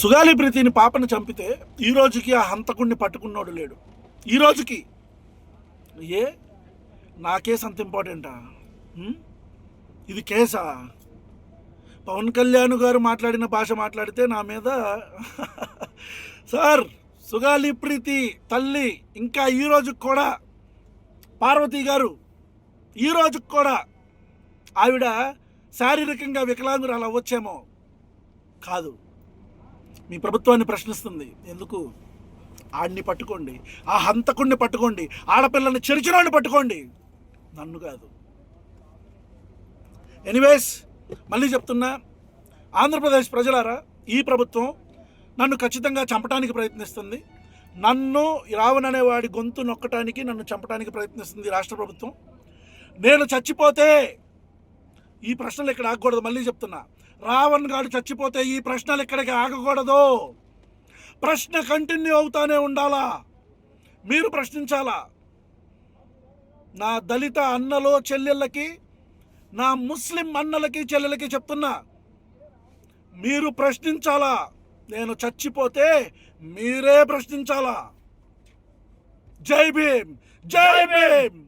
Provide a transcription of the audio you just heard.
సుగాలి ప్రీతిని పాపను చంపితే ఈ రోజుకి ఆ హంతకుడిని పట్టుకున్నోడు లేడు. ఈ రోజుకి ఏ నా కేసు అంత ఇంపార్టెంటా? ఇది కేసా? పవన్ కళ్యాణ్ గారు మాట్లాడిన భాష మాట్లాడితే నా మీద సార్, సుగాలి ప్రీతి తల్లి ఇంకా ఈ రోజుకి కూడా, పార్వతి గారు ఈ రోజుకి కూడా ఆవిడ శారీరకంగా వికలాంగురాలు అవ్వచ్చేమో, కాదు. మీ ప్రభుత్వాన్ని ప్రశ్నిస్తుంది. ఎందుకు? ఆడిని పట్టుకోండి, ఆ హంతకుడిని పట్టుకోండి, ఆడపిల్లని చెరిచినోడిని పట్టుకోండి, నన్ను కాదు. ఎనీవేస్, మళ్ళీ చెప్తున్నా, ఆంధ్రప్రదేశ్ ప్రజలారా, ఈ ప్రభుత్వం నన్ను ఖచ్చితంగా చంపడానికి ప్రయత్నిస్తుంది. నన్ను రావణ్ అనేవాడి గొంతు నొక్కటానికి, నన్ను చంపడానికి ప్రయత్నిస్తుంది రాష్ట్ర ప్రభుత్వం. నేను చచ్చిపోతే ఈ ప్రశ్నలు ఇక్కడ ఆగకూడదు. మళ్ళీ చెప్తున్నా, రావణ్ గారు చచ్చిపోతే ఈ ప్రశ్నలు ఇక్కడికి ఆగకూడదు. ప్రశ్న కంటిన్యూ అవుతానే ఉండాలా. మీరు ప్రశ్నించాలా. నా దళిత అన్నలో చెల్లెళ్ళకి, నా ముస్లిం అన్నలకి చెల్లెలకి చెప్తున్నా, మీరు ప్రశ్నించాలా. నేను చచ్చిపోతే మీరే ప్రశ్నించాలా. జై భీమ్, జై భీమ్.